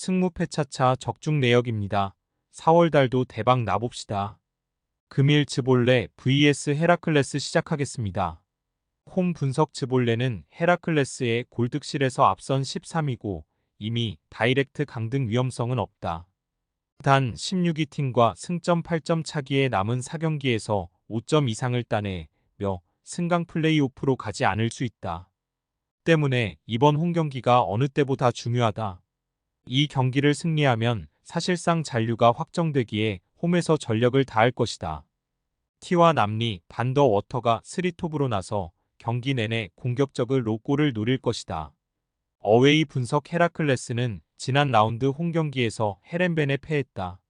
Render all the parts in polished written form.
승무패차차 적중 내역입니다. 4월달도 대박 나봅시다. 금일 즈볼레 vs 헤라클레스 시작하겠습니다. 홈 분석 즈볼레는 헤라클레스의 골득실에서 앞선 13위고 이미 다이렉트 강등 위험성은 없다. 단 16위 팀과 승점 8점 차기에 남은 4경기에서 5점 이상을 따내며 승강 플레이오프로 가지 않을 수 있다. 때문에 이번 홈경기가 어느 때보다 중요하다. 이 경기를 승리하면 사실상 잔류가 확정되기에 홈에서 전력을 다할 것이다. 티와 남리, 반더 워터가 3톱으로 나서 경기 내내 공격적으로 골을 노릴 것이다. 어웨이 분석 헤라클레스는 지난 라운드 홈경기에서 헤렌벤에 패했다.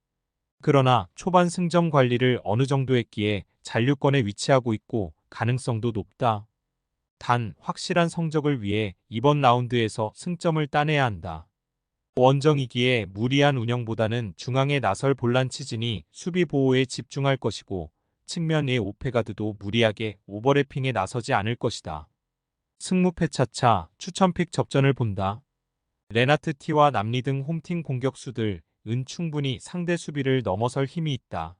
그러나 초반 승점 관리를 어느 정도 했기에 잔류권에 위치하고 있고 가능성도 높다. 단 확실한 성적을 위해 이번 라운드에서 승점을 따내야 한다. 원정이기에 무리한 운영보다는 중앙에 나설 볼란치진이 수비 보호에 집중할 것이고 측면의 오페가드도 무리하게 오버래핑에 나서지 않을 것이다. 승무패차차 추천픽 접전을 본다. 레나트 티와 남리 등 홈팀 공격수들은 충분히 상대 수비를 넘어설 힘이 있다.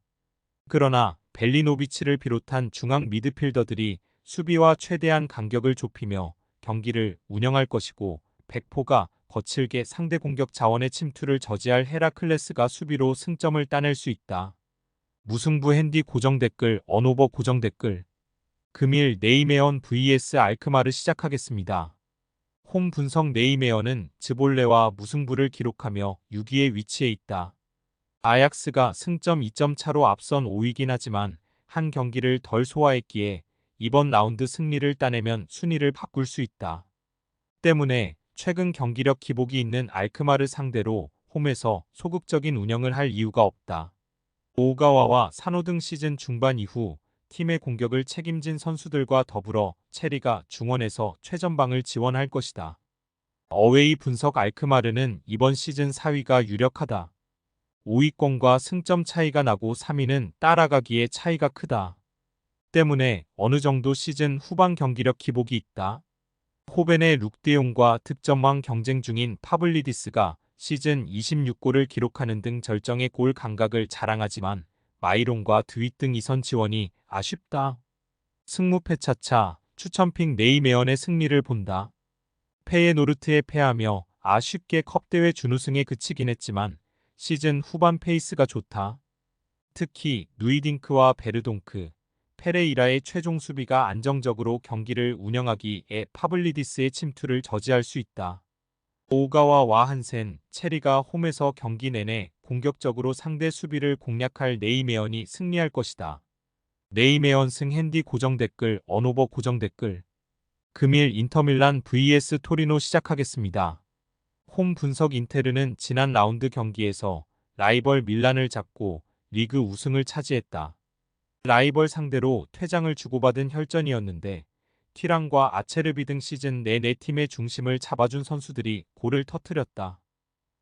그러나 벨리노비치를 비롯한 중앙 미드필더들이 수비와 최대한 간격을 좁히며 경기를 운영할 것이고 백포가 거칠게 상대 공격 자원의 침투를 저지할 헤라클레스가 수비로 승점을 따낼 수 있다. 무승부 핸디 고정 댓글 언오버 고정 댓글 금일 네이메언 vs 알크마르 시작하겠습니다. 홈 분석 네이메언은 즈볼레와 무승부를 기록하며 6위에 위치해 있다. 아약스가 승점 2점 차로 앞선 5위긴 하지만 한 경기를 덜 소화했기에 이번 라운드 승리를 따내면 순위를 바꿀 수 있다. 때문에 최근 경기력 기복이 있는 알크마르 상대로 홈에서 소극적인 운영을 할 이유가 없다. 오가와와 사노 등 시즌 중반 이후 팀의 공격을 책임진 선수들과 더불어 체리가 중원에서 최전방을 지원할 것이다. 어웨이 분석 알크마르는 이번 시즌 4위가 유력하다. 5위권과 승점 차이가 나고 3위는 따라가기에 차이가 크다. 때문에 어느 정도 시즌 후반 경기력 기복이 있다. 호벤의 룩드용과 득점왕 경쟁 중인 파블리디스가 시즌 26골을 기록하는 등 절정의 골 감각을 자랑하지만 마이론과 드윗 등 이선 지원이 아쉽다. 승무패차차 추천픽 네이메언의 승리를 본다. 페예노르트에 패하며 아쉽게 컵대회 준우승에 그치긴 했지만 시즌 후반 페이스가 좋다. 특히 누이딩크와 베르동크, 페레이라의 최종 수비가 안정적으로 경기를 운영하기에 파블리디스의 침투를 저지할 수 있다. 오가와와 한센, 체리가 홈에서 경기 내내 공격적으로 상대 수비를 공략할 네이메언이 승리할 것이다. 네이메언 승 핸디 고정 댓글 언오버 고정 댓글 금일 인터밀란 vs 토리노 시작하겠습니다. 홈 분석 인테르는 지난 라운드 경기에서 라이벌 밀란을 잡고 리그 우승을 차지했다. 라이벌 상대로 퇴장을 주고받은 혈전이었는데 티랑과 아체르비 등 시즌 내내 팀의 중심을 잡아준 선수들이 골을 터뜨렸다.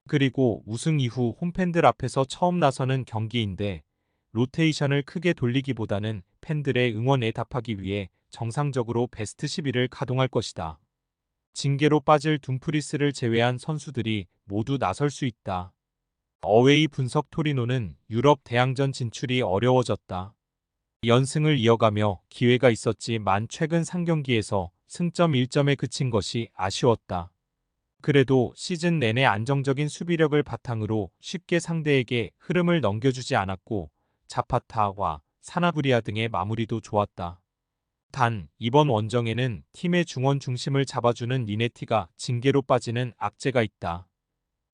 그리고 우승 이후 홈팬들 앞에서 처음 나서는 경기인데 로테이션을 크게 돌리기보다는 팬들의 응원에 답하기 위해 정상적으로 베스트 11을 가동할 것이다. 징계로 빠질 둠프리스를 제외한 선수들이 모두 나설 수 있다. 어웨이 분석 토리노는 유럽 대항전 진출이 어려워졌다. 연승을 이어가며 기회가 있었지만 최근 3경기에서 승점 1점에 그친 것이 아쉬웠다. 그래도 시즌 내내 안정적인 수비력을 바탕으로 쉽게 상대에게 흐름을 넘겨주지 않았고 자파타와 사나브리아 등의 마무리도 좋았다. 단 이번 원정에는 팀의 중원 중심을 잡아주는 리네티가 징계로 빠지는 악재가 있다.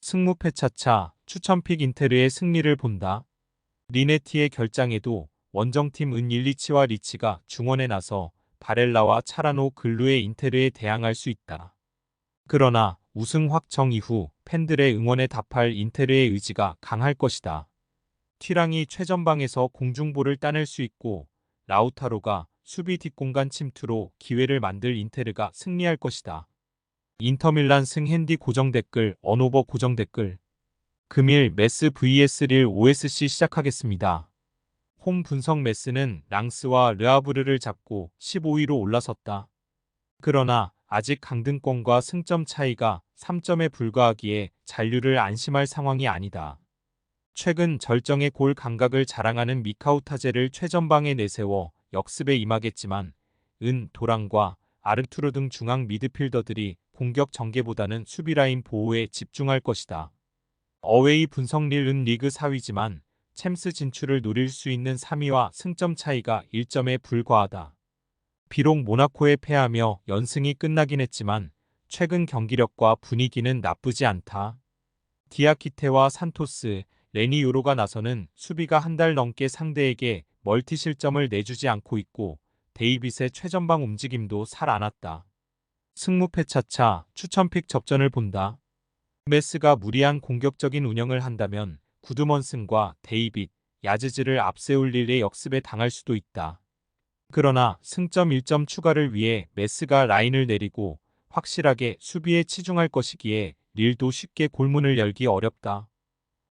승무패차차 추천픽 인테르의 승리를 본다. 리네티의 결장에도 원정팀 일리치와 리치가 중원에 나서 바렐라와 차라노 글루의 인테르에 대항할 수 있다. 그러나 우승 확정 이후 팬들의 응원에 답할 인테르의 의지가 강할 것이다. 튀랑이 최전방에서 공중볼을 따낼 수 있고 라우타로가 수비 뒷공간 침투로 기회를 만들 인테르가 승리할 것이다. 인터밀란 승 핸디 고정 댓글 언오버 고정 댓글 금일 메스 vs 릴 OSC 시작하겠습니다. 홈 분석 메스는 랑스와 르아브르를 잡고 15위로 올라섰다. 그러나 아직 강등권과 승점 차이가 3점에 불과하기에 잔류를 안심할 상황이 아니다. 최근 절정의 골 감각을 자랑하는 미카우 타제를 최전방에 내세워 역습에 임하겠지만 도랑과 아르투르 등 중앙 미드필더들이 공격 전개보다는 수비라인 보호에 집중할 것이다. 어웨이 분석릴은 리그 4위지만 챔스 진출을 노릴 수 있는 3위와 승점 차이가 1점에 불과하다. 비록 모나코에 패하며 연승이 끝나긴 했지만 최근 경기력과 분위기는 나쁘지 않다. 디아키테와 산토스, 레니요로가 나서는 수비가 한 달 넘게 상대에게 멀티 실점을 내주지 않고 있고 데이빗의 최전방 움직임도 살아났다. 승무패 차차 추천픽 접전을 본다. 메스가 무리한 공격적인 운영을 한다면 구드먼슨과 데이빗, 야즈즈를 앞세울 일의 역습에 당할 수도 있다. 그러나 승점 1점 추가를 위해 메스가 라인을 내리고 확실하게 수비에 치중할 것이기에 릴도 쉽게 골문을 열기 어렵다.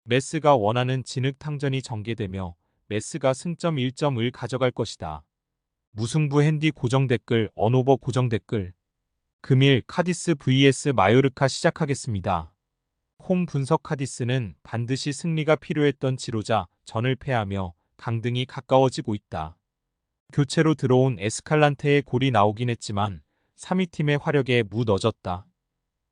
메스가 원하는 진흙탕전이 전개되며 메스가 승점 1점을 가져갈 것이다. 무승부 핸디 고정 댓글 언오버 고정 댓글 금일 카디스 vs 마요르카 시작하겠습니다. 홈 분석 카디스는 반드시 승리가 필요했던 지로자 전을 패하며 강등이 가까워지고 있다. 교체로 들어온 에스칼란테의 골이 나오긴 했지만 3위 팀의 화력에 무너졌다.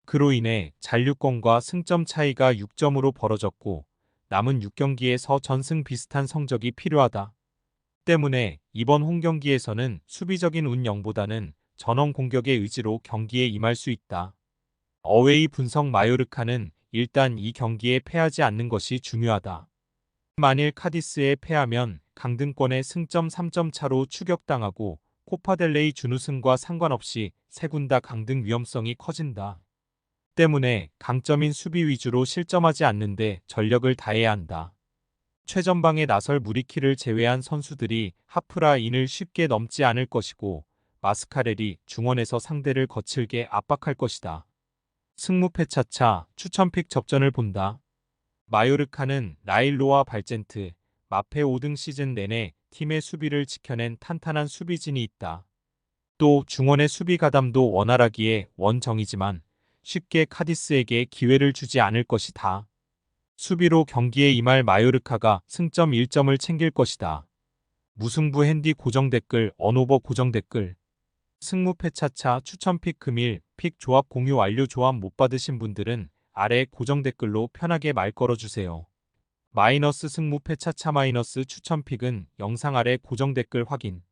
그로 인해 잔류권과 승점 차이가 6점으로 벌어졌고 남은 6경기에서 전승 비슷한 성적이 필요하다. 때문에 이번 홈경기에서는 수비적인 운영보다는 전원 공격의 의지로 경기에 임할 수 있다. 어웨이 분석 마요르카는 일단 이 경기에 패하지 않는 것이 중요하다. 만일 카디스에 패하면 강등권의 승점 3점 차로 추격당하고 코파델레이 준우승과 상관없이 세 군 다 강등 위험성이 커진다. 때문에 강점인 수비 위주로 실점하지 않는데 전력을 다해야 한다. 최전방에 나설 무리키를 제외한 선수들이 하프라인을 쉽게 넘지 않을 것이고 마스카렐이 중원에서 상대를 거칠게 압박할 것이다. 승무패 차차 추천픽 접전을 본다. 마요르카는 라일로와 발젠트, 마페 5등 시즌 내내 팀의 수비를 지켜낸 탄탄한 수비진이 있다. 또 중원의 수비 가담도 원활하기에 원정이지만 쉽게 카디스에게 기회를 주지 않을 것이다. 수비로 경기에 임할 마요르카가 승점 1점을 챙길 것이다. 무승부 핸디 고정 댓글 언오버 고정 댓글 승무패 차차 추천픽 금일 픽 조합 공유 완료. 조합 못 받으신 분들은 아래 고정 댓글로 편하게 말 걸어주세요. 마이너스 승무패 차차 마이너스 추천픽은 영상 아래 고정 댓글 확인.